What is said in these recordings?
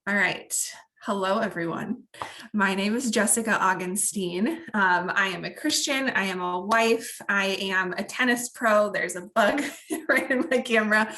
All right. Hello, everyone. My name is Jessica Augenstein. I am a Christian. I am a wife. I am a tennis pro. There's a bug right in my camera.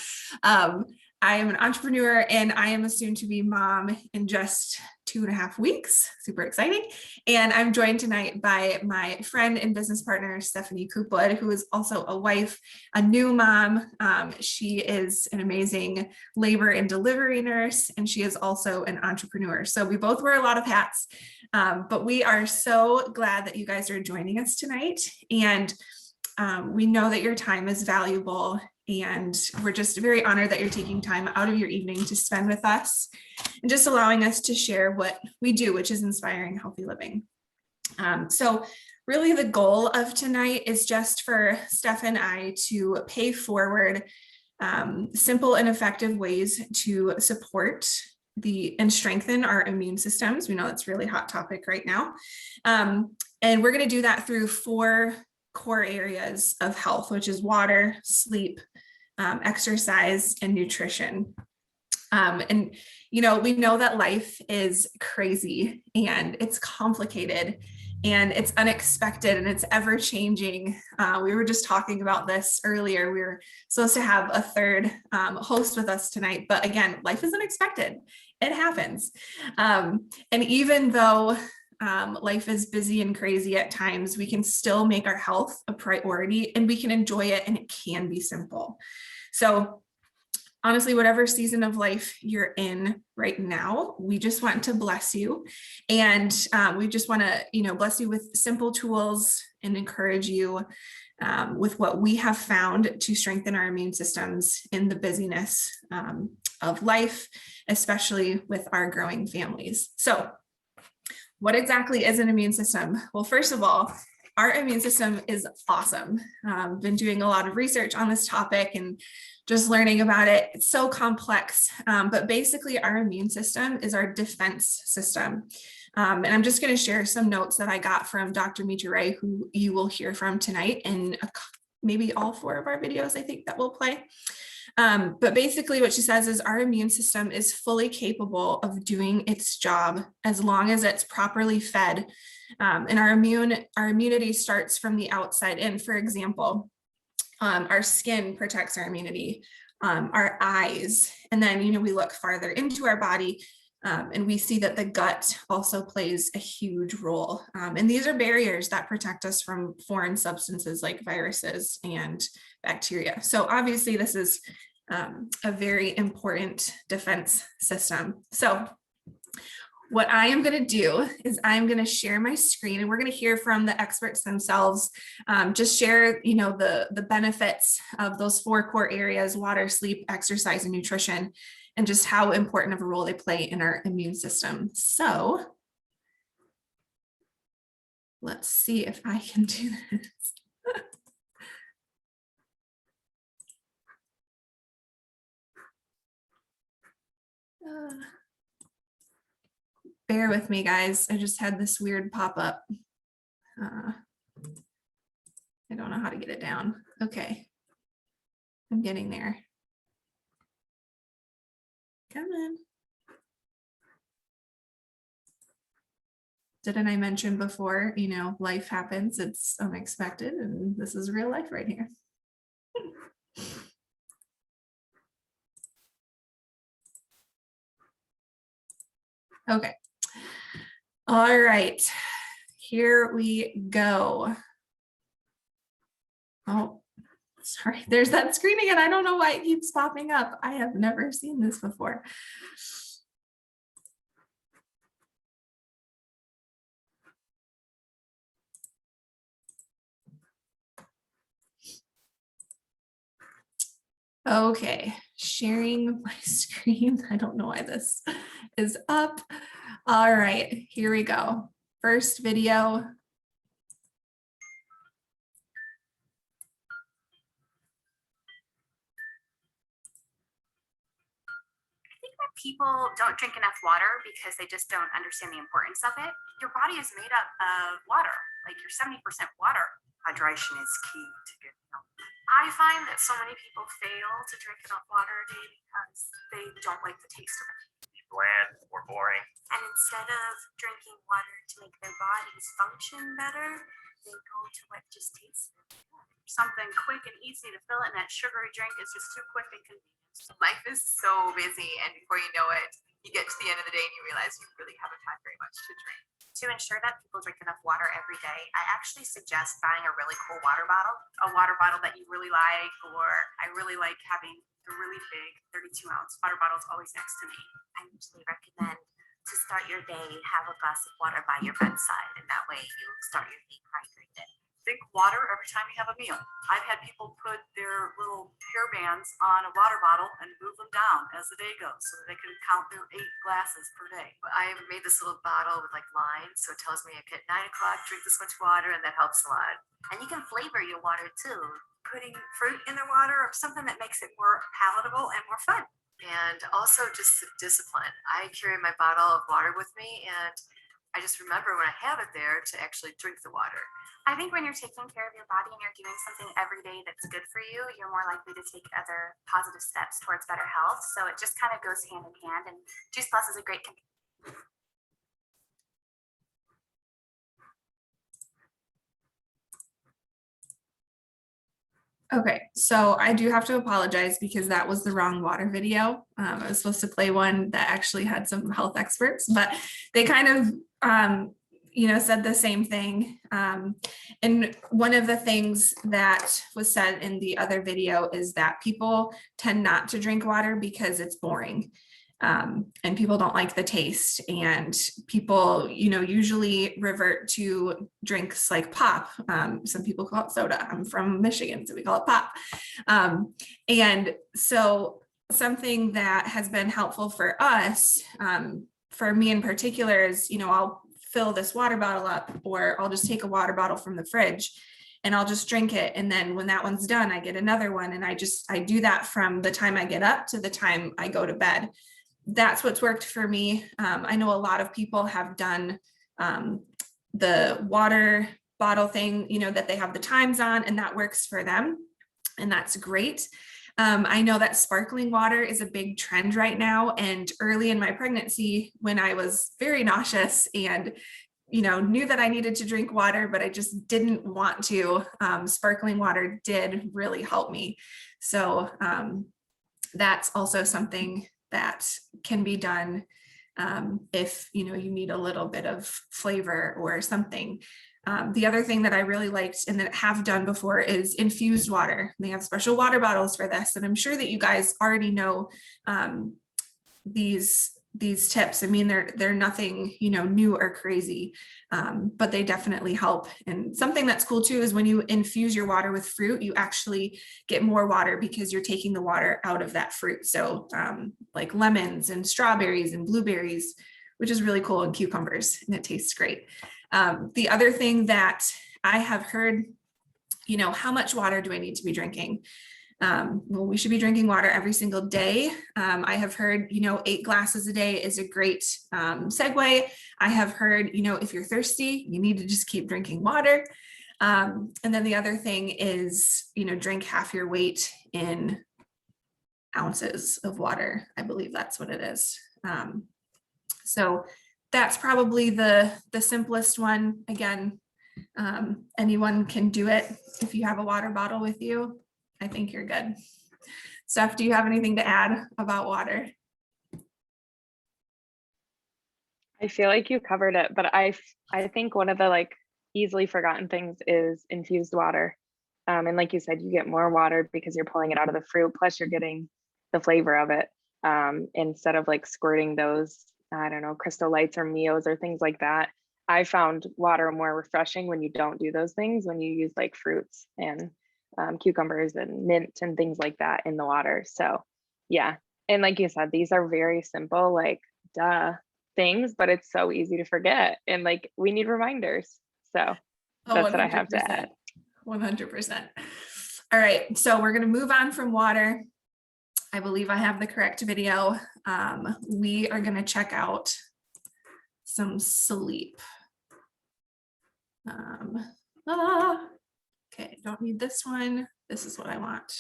I am an entrepreneur and I am a soon-to-be mom in just 2.5 weeks. Super exciting. And I'm joined tonight by my friend and business partner, Stephanie Coopwood, who is also a wife, a new mom. She is an amazing labor and delivery nurse, and she is also an entrepreneur. So we both wear a lot of hats, but we are so glad that you guys are joining us tonight. And we know that your time is valuable, and we're just very honored that you're taking time out of your evening to spend with us and just allowing us to share what we do, which is inspiring healthy living. So really the goal of tonight is just for Steph and I to pay forward simple and effective ways to support and strengthen our immune systems. We know that's a really hot topic right now. And we're going to do that through 4 core areas of health, which is water, sleep, exercise, and nutrition. And, you know, we know that life is crazy and it's complicated and it's unexpected and it's ever changing. We were just talking about this earlier. We were supposed to have a third host with us tonight, but again, life is unexpected. It happens. And even though life is busy and crazy at times, we can still make our health a priority and we can enjoy it, and it can be simple. So honestly, whatever season of life you're in right now, we just want to bless you. And we just want to, bless you with simple tools and encourage you with what we have found to strengthen our immune systems in the busyness of life, especially with our growing families. So what exactly is an immune system? Well, first of all, our immune system is awesome. Been doing a lot of research on this topic and just learning about it. It's so complex, but basically our immune system is our defense system. And I'm just going to share some notes that I got from Dr. Mitra Ray, who you will hear from tonight in maybe all 4 of our videos, I think, that we'll play. But basically what she says is our immune system is fully capable of doing its job as long as it's properly fed. And our immunity starts from the outside in. For example, our skin protects our immunity, our eyes, and then, we look farther into our body and we see that the gut also plays a huge role. And these are barriers that protect us from foreign substances like viruses and bacteria. So obviously this is a very important defense system. So what I am going to do is I'm going to share my screen and we're going to hear from the experts themselves, just share, the benefits of those 4 core areas: water, sleep, exercise, and nutrition, and just how important of a role they play in our immune system. So let's see if I can do this. Bear with me, guys. I just had this weird pop-up. I don't know how to get it down. Okay. I'm getting there. Come on. Didn't I mention before, life happens, it's unexpected, and this is real life right here. Okay. All right, here we go. Oh, sorry, there's that screen again. I don't know why it keeps popping up. I have never seen this before. Okay, sharing my screen. I don't know why this is up. All right, here we go. First video. People don't drink enough water because they just don't understand the importance of it. Your body is made up of water, like you're 70% water. Hydration is key to good health. I find that so many people fail to drink enough water a day because they don't like the taste of it. Bland or boring. And instead of drinking water to make their bodies function better, they go to what just tastes good. Something quick and easy to fill it, and that sugary drink is just too quick and convenient. Life is so busy, and before you know it, you get to the end of the day and you realize you really haven't had very much to drink. To ensure that people drink enough water every day, I actually suggest buying a really cool water bottle, a water bottle that you really like, or I really like having the really big 32-ounce water bottles always next to me. I usually recommend to start your day, have a glass of water by your bedside, and that way you start your day hydrated. Drink water every time you have a meal. I've had people put their little hair bands on a water bottle and move them down as the day goes so that they can count their 8 glasses per day. But I have made this little bottle with like lines, so it tells me okay, at 9 o'clock, drink this much water, and that helps a lot. And you can flavor your water too. Putting fruit in their water or something that makes it more palatable and more fun. And also just discipline. I carry my bottle of water with me, and I just remember when I have it there to actually drink the water. I think when you're taking care of your body and you're doing something every day that's good for you, you're more likely to take other positive steps towards better health. So it just kind of goes hand in hand. And Juice Plus is a great Okay, so I do have to apologize because that was the wrong water video. I was supposed to play one that actually had some health experts, but they kind of, said the same thing. And one of the things that was said in the other video is that people tend not to drink water because it's boring. And people don't like the taste, and people, usually revert to drinks like pop. Some people call it soda. I'm from Michigan, so we call it pop. And so something that has been helpful for us, for me in particular, is, I'll fill this water bottle up, or I'll just take a water bottle from the fridge and I'll just drink it. And then when that one's done, I get another one. And I do that from the time I get up to the time I go to bed. That's what's worked for me. I know a lot of people have done the water bottle thing, that they have the times on, and that works for them. And that's great. I know that sparkling water is a big trend right now. And early in my pregnancy, when I was very nauseous and knew that I needed to drink water, but I just didn't want to, sparkling water did really help me. So that's also something that can be done if you need a little bit of flavor or something. The other thing that I really liked and that I have done before is infused water. They have special water bottles for this, and I'm sure that you guys already know these tips. I mean, they're nothing new or crazy, but they definitely help. And something that's cool too is when you infuse your water with fruit, you actually get more water because you're taking the water out of that fruit. So like lemons and strawberries and blueberries, which is really cool, and cucumbers, and it tastes great. The other thing that I have heard, how much water do I need to be drinking? Well, we should be drinking water every single day. I have heard, 8 glasses a day is a great segue. I have heard, if you're thirsty, you need to just keep drinking water. And then the other thing is, drink half your weight in ounces of water. I believe that's what it is. So that's probably the simplest one. Again, anyone can do it if you have a water bottle with you. I think you're good. Steph, do you have anything to add about water? I feel like you covered it, but I think one of the easily forgotten things is infused water. And like you said, you get more water because you're pulling it out of the fruit, plus you're getting the flavor of it, instead of squirting those, I don't know, Crystal Lights or Mios or things like that. I found water more refreshing when you don't do those things, when you use fruits and cucumbers and mint and things like that in the water. So yeah, and like you said, these are very simple, duh things, but it's so easy to forget, and we need reminders. So that's what I have to add. 100%. All right, so we're going to move on from water. I believe I have the correct video. We are going to check out some sleep. Okay, don't need this one. This is what I want.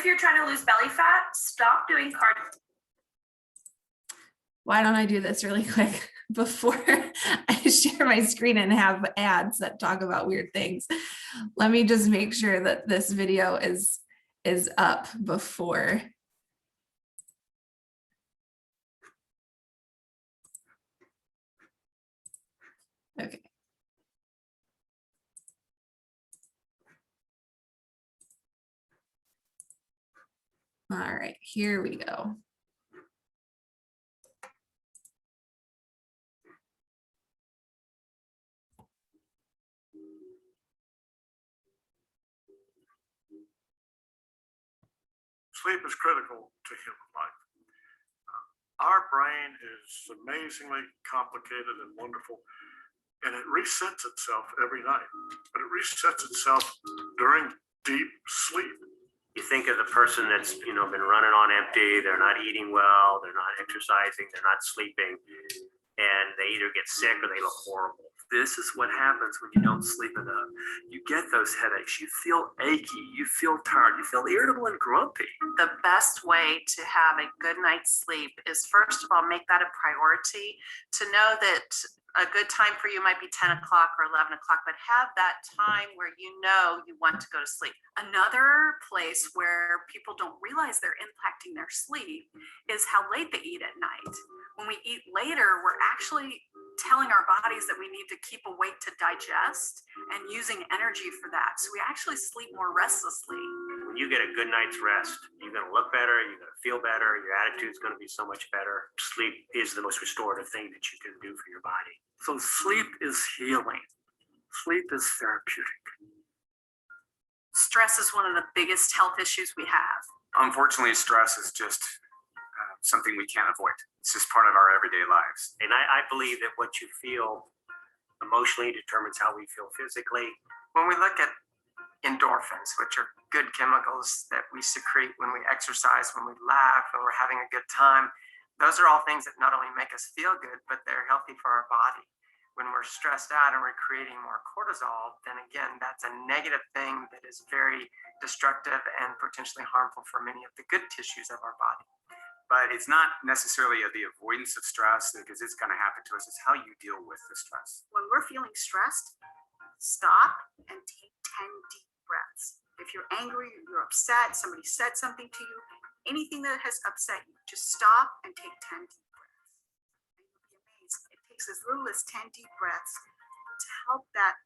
if you're trying to lose belly fat, stop doing cardio. Why don't I do this really quick before I share my screen and have ads that talk about weird things? Let me just make sure that this video is up before. Okay. All right, here we go. Sleep is critical to human life. Our brain is amazingly complicated and wonderful, and it resets itself every night, but it resets itself during deep sleep. You think of the person that's, been running on empty, they're not eating well, they're not exercising, they're not sleeping, and they either get sick or they look horrible. This is what happens when you don't sleep enough. You get those headaches, you feel achy, you feel tired, you feel irritable and grumpy. The best way to have a good night's sleep is, first of all, make that a priority. To know that a good time for you might be 10 o'clock or 11 o'clock, but have that time where you want to go to sleep. Another place where people don't realize they're impacting their sleep is how late they eat at night. When we eat later, we're actually telling our bodies that we need to keep awake to digest and using energy for that. So we actually sleep more restlessly. When you get a good night's rest, you're going to look better, you're going to feel better, your attitude's going to be so much better. Sleep is the most restorative thing that you can do for your body. So sleep is healing. Sleep is therapeutic. Stress is one of the biggest health issues we have. Unfortunately, stress is just something we can't avoid. It's just part of our everyday lives. And I believe that what you feel emotionally determines how we feel physically. When we look at endorphins, which are good chemicals that we secrete when we exercise, when we laugh, when we're having a good time, those are all things that not only make us feel good, but they're healthy for our body. When we're stressed out and we're creating more cortisol, then again, that's a negative thing that is very destructive and potentially harmful for many of the good tissues of our body. But it's not necessarily the avoidance of stress, because it's going to happen to us. It's how you deal with the stress. When we're feeling stressed, stop and take 10 deep breaths. If you're angry, you're upset, somebody said something to you, anything that has upset you, just stop and take 10 deep breaths. And you'll be amazed. It takes as little as 10 deep breaths to help that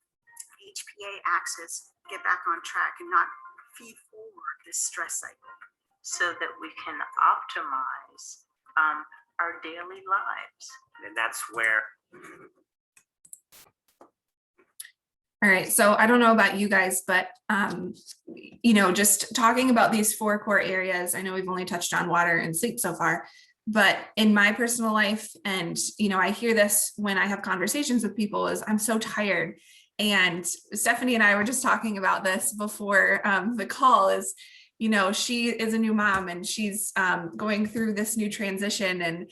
HPA axis get back on track and not feed forward this stress cycle, So that we can optimize our daily lives. And that's where. All right, so I don't know about you guys, but just talking about these 4 core areas, I know we've only touched on water and sleep so far, but in my personal life, and I hear this when I have conversations with people, is I'm so tired. And Stephanie and I were just talking about this before the call, is she is a new mom and she's going through this new transition and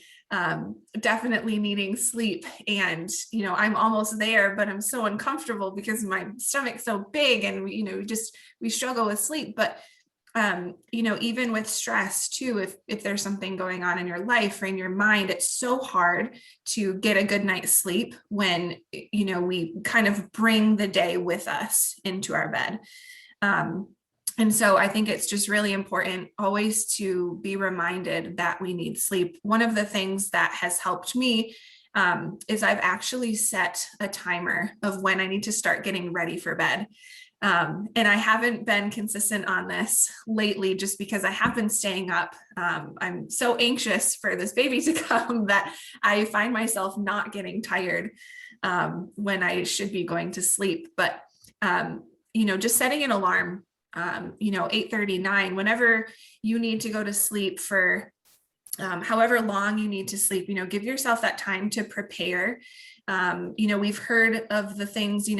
definitely needing sleep. And, I'm almost there, but I'm so uncomfortable because my stomach's so big and, we struggle with sleep. But, even with stress too, if there's something going on in your life or in your mind, it's so hard to get a good night's sleep when, we kind of bring the day with us into our bed. And so I think it's just really important always to be reminded that we need sleep. One of the things that has helped me is I've actually set a timer of when I need to start getting ready for bed. And I haven't been consistent on this lately just because I have been staying up. I'm so anxious for this baby to come that I find myself not getting tired when I should be going to sleep. But, just setting an alarm 8:39, whenever you need to go to sleep for however long you need to sleep, give yourself that time to prepare. We've heard of the things,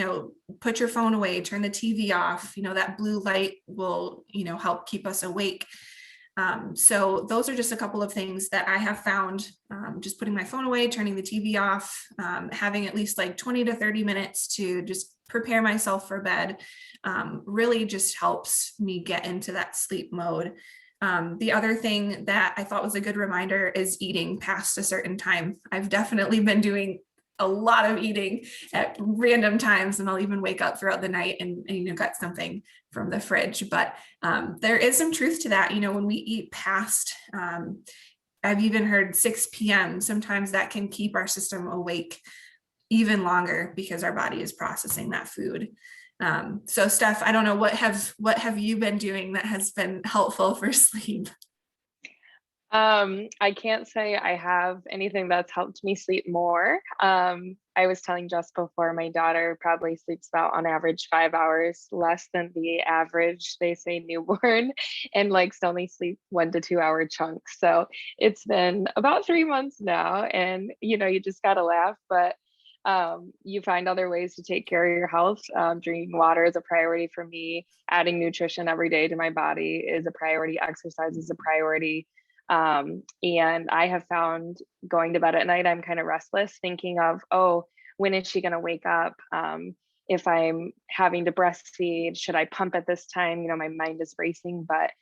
put your phone away, turn the TV off, that blue light will, help keep us awake. So those are just a couple of things that I have found, just putting my phone away, turning the TV off, having at least like 20 to 30 minutes to just prepare myself for bed, really just helps me get into that sleep mode. The other thing that I thought was a good reminder is eating past a certain time. I've definitely been doing a lot of eating at random times, and I'll even wake up throughout the night and got something from the fridge. But there is some truth to that. When we eat past, I've even heard 6 p.m., sometimes that can keep our system awake even longer because our body is processing that food. So Steph, I don't know, what have you been doing that has been helpful for sleep? I can't say I have anything that's helped me sleep more. I was telling Jess before, my daughter probably sleeps about on average 5 hours less than the average, they say, newborn, and likes to only sleep 1 to 2 hour chunks. So it's been about 3 months now, and you just gotta laugh, but you find other ways to take care of your health. Drinking water is a priority for me. Adding nutrition every day to my body is a priority. Exercise is a priority. And I have found going to bed at night, I'm kind of restless, thinking of, oh, when is she going to wake up? If I'm having to breastfeed, should I pump at this time? My mind is racing, but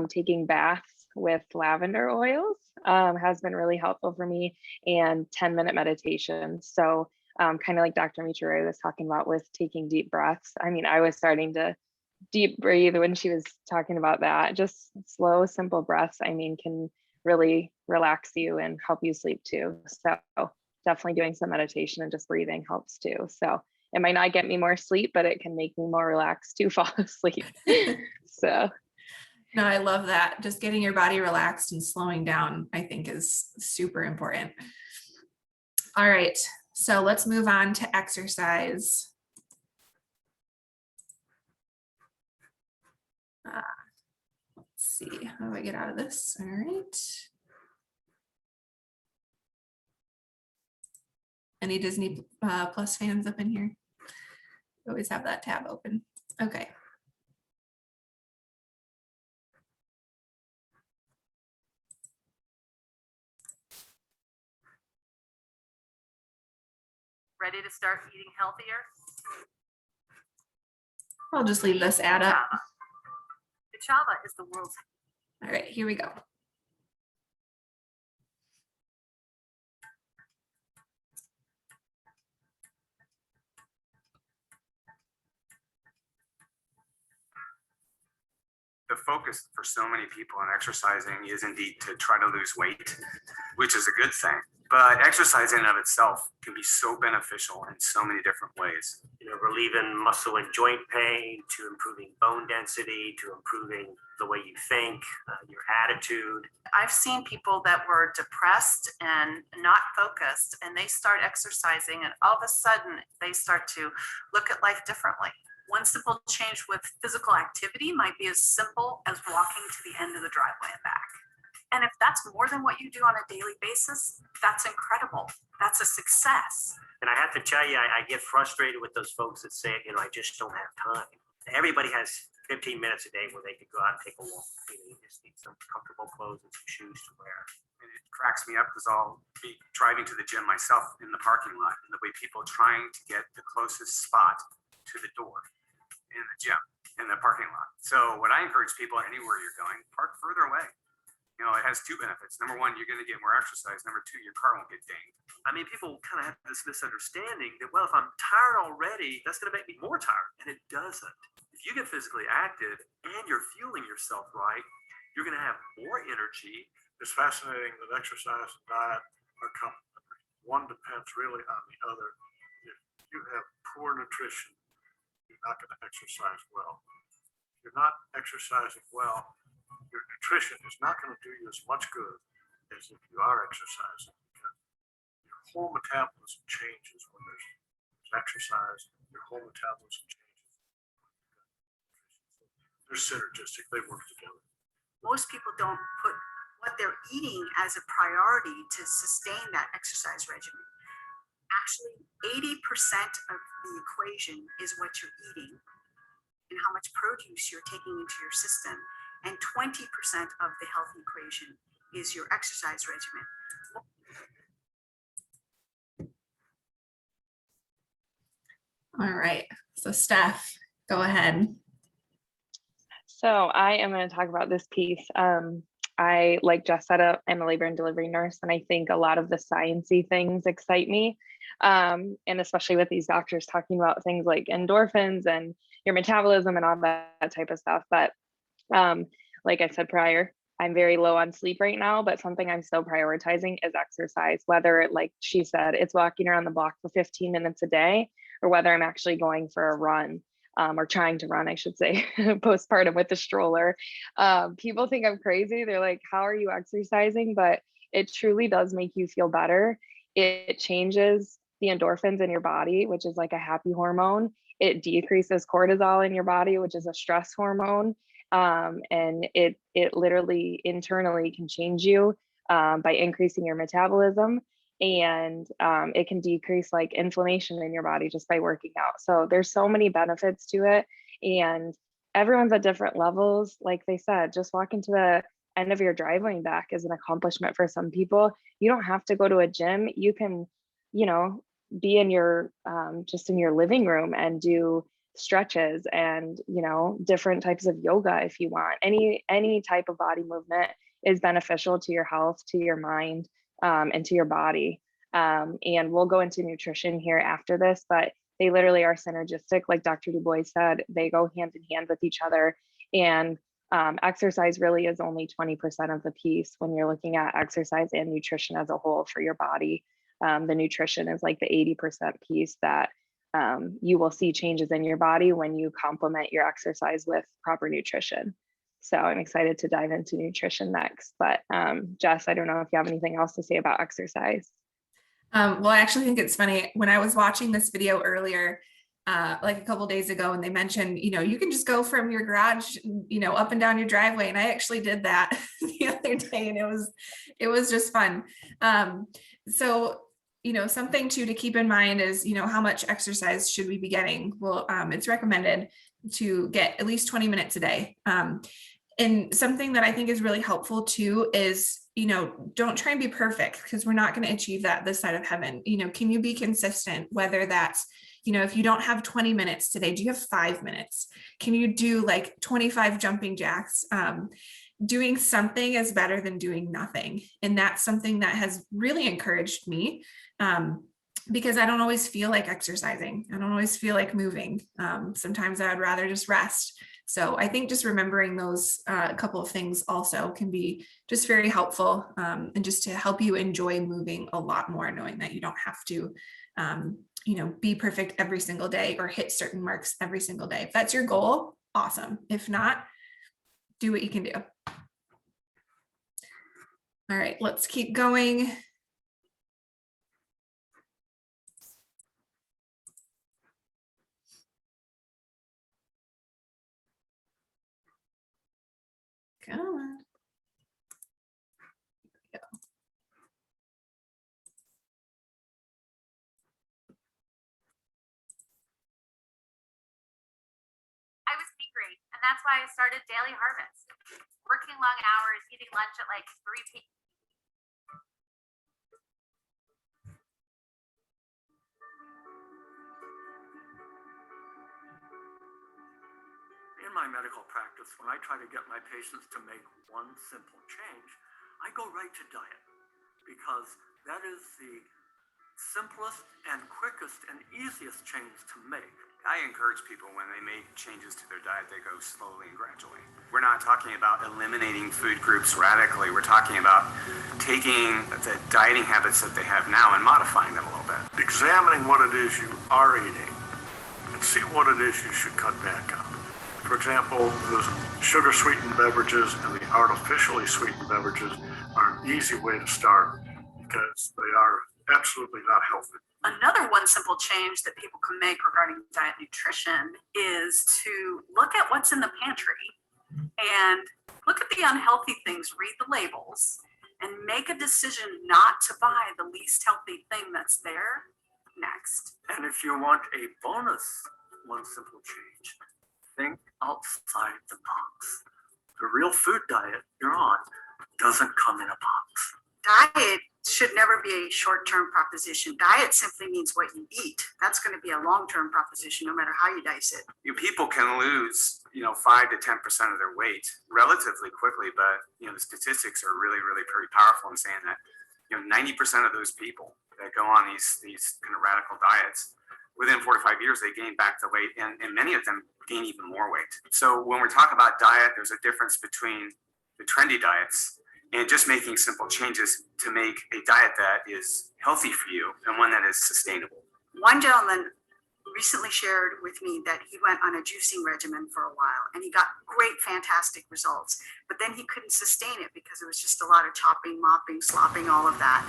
taking baths with lavender oils has been really helpful for me, and 10-minute meditation. So kind of like Dr. Michiru was talking about with taking deep breaths. I was starting to deep breathe when she was talking about that. Just slow, simple breaths, can really relax you and help you sleep too. So definitely doing some meditation and just breathing helps too. So it might not get me more sleep, but it can make me more relaxed to fall asleep. So No, I love that. Just getting your body relaxed and slowing down, I think, is super important. All right, so let's move on to exercise. Let's see, how do I get out of this? All right. Any Disney Plus fans up in here? Always have that tab open. Okay. Ready to start eating healthier? I'll just leave this ad up. Kachava is the world's. All right, here we go. The focus for so many people in exercising is indeed to try to lose weight, which is a good thing. But exercise in and of itself can be so beneficial in so many different ways. Relieving muscle and joint pain, to improving bone density, to improving the way you think, your attitude. I've seen people that were depressed and not focused, and they start exercising, and all of a sudden they start to look at life differently. One simple change with physical activity might be as simple as walking to the end of the driveway and back. And if that's more than what you do on a daily basis, that's incredible. That's a success. And I have to tell you, I get frustrated with those folks that say, I just don't have time. Everybody has 15 minutes a day where they could go out and take a walk. You just need some comfortable clothes and some shoes to wear. And it cracks me up because I'll be driving to the gym myself in the parking lot, and the way people trying to get the closest spot to the door in the gym, in the parking lot. So what I encourage people, anywhere you're going, park further away. It has two benefits. Number one, you're going to get more exercise. Number two, your car won't get dinged. People kind of have this misunderstanding that, well, if I'm tired already, that's going to make me more tired. And it doesn't. If you get physically active and you're fueling yourself right, you're going to have more energy. It's fascinating that exercise and diet are complementary. One depends really on the other. If you have poor nutrition, you're not going to exercise well. If you're not exercising well, your nutrition is not going to do you as much good as if you are exercising, because your whole metabolism changes when there's exercise. Your whole metabolism changes. They're synergistic. They work together. Most people don't put what they're eating as a priority to sustain that exercise regimen. Actually, 80% of the equation is what you're eating and how much produce you're taking into your system. and 20% of the health equation is your exercise regimen. All right, so Steph, go ahead. So I am going to talk about this piece. I, like Jess said, I'm a labor and delivery nurse, and I think a lot of the sciencey things excite me. And especially with these doctors talking about things like endorphins and your metabolism and all that type of stuff. But like I said prior, I'm very low on sleep right now, but something I'm still prioritizing is exercise, whether, like she said, it's walking around the block for 15 minutes a day, or whether I'm actually going for a run. Or trying to run, I should say, postpartum with the stroller. People think I'm crazy. They're like, how are you exercising? But it truly does make you feel better. It changes the endorphins in your body, which is like a happy hormone. It decreases cortisol in your body, which is a stress hormone. And it literally internally can change you by increasing your metabolism. And it can decrease like inflammation in your body just by working out. So there's so many benefits to it, and everyone's at different levels. Like they said, just walking to the end of your driveway and back is an accomplishment for some people. You don't have to go to a gym. You can, be in your just in your living room and do stretches and different types of yoga if you want. Any type of body movement is beneficial to your health, to your mind, and to your body. And we'll go into nutrition here after this, but they literally are synergistic. Like Dr. Du Bois said, they go hand in hand with each other. And exercise really is only 20% of the piece when you're looking at exercise and nutrition as a whole for your body. The nutrition is like the 80% piece that you will see changes in your body when you complement your exercise with proper nutrition. So I'm excited to dive into nutrition next. But Jess, I don't know if you have anything else to say about exercise. Well, I actually think it's funny. When I was watching this video earlier, like a couple days ago, and they mentioned, you can just go from your garage, up and down your driveway. And I actually did that the other day, and it was just fun. So, something to keep in mind is, how much exercise should we be getting? Well, it's recommended to get at least 20 minutes a day. And something that I think is really helpful too is, don't try and be perfect, because we're not going to achieve that this side of heaven. Can you be consistent? Whether that's, if you don't have 20 minutes today, do you have 5 minutes? Can you do like 25 jumping jacks? Doing something is better than doing nothing. And that's something that has really encouraged me, because I don't always feel like exercising. I don't always feel like moving. Sometimes I would rather just rest. So I think just remembering those couple of things also can be just very helpful, and just to help you enjoy moving a lot more, knowing that you don't have to, be perfect every single day or hit certain marks every single day. If that's your goal, awesome. If not, do what you can do. All right, let's keep going. Come on. I was hungry, and that's why I started Daily Harvest. Working long hours, eating lunch at like 3 p.m. In my medical practice, when I try to get my patients to make one simple change, I go right to diet, because that is the simplest and quickest and easiest change to make. I encourage people when they make changes to their diet, they go slowly and gradually. We're not talking about eliminating food groups radically. We're talking about taking the dieting habits that they have now and modifying them a little bit. Examining what it is you are eating and see what it is you should cut back on. For example, the sugar sweetened beverages and the artificially sweetened beverages are an easy way to start, because they are absolutely not healthy. Another one simple change that people can make regarding diet nutrition is to look at what's in the pantry and look at the unhealthy things, read the labels, and make a decision not to buy the least healthy thing that's there next. And if you want a bonus, one simple change, think outside the box. The real food diet you're on doesn't come in a box. Diet should never be a short-term proposition. Diet simply means what you eat. That's going to be a long-term proposition, no matter how you dice it. People can lose, 5 to 10% of their weight relatively quickly, but the statistics are really, really pretty powerful in saying that 90% of those people that go on these kind of radical diets, within 4 to 5 years, they gain back the weight, and many of them gain even more weight. So when we're talking about diet, there's a difference between the trendy diets and just making simple changes to make a diet that is healthy for you and one that is sustainable. One gentleman recently shared with me that he went on a juicing regimen for a while and he got great, fantastic results, but then he couldn't sustain it because it was just a lot of chopping, mopping, slopping, all of that.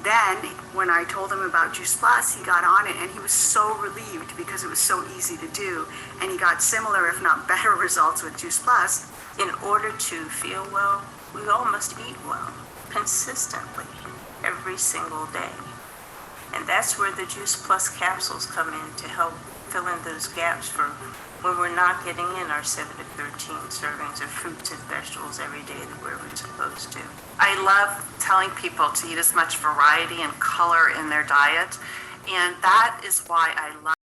Then when I told him about Juice Plus, he got on it and he was so relieved because it was so easy to do. And he got similar, if not better results with Juice Plus. In order to feel well, we all must eat well, consistently, every single day. And that's where the Juice Plus capsules come in to help fill in those gaps for when we're not getting in our 7 to 13 servings of fruits and vegetables every day that we're supposed to. I love telling people to eat as much variety and color in their diet. And that is why I love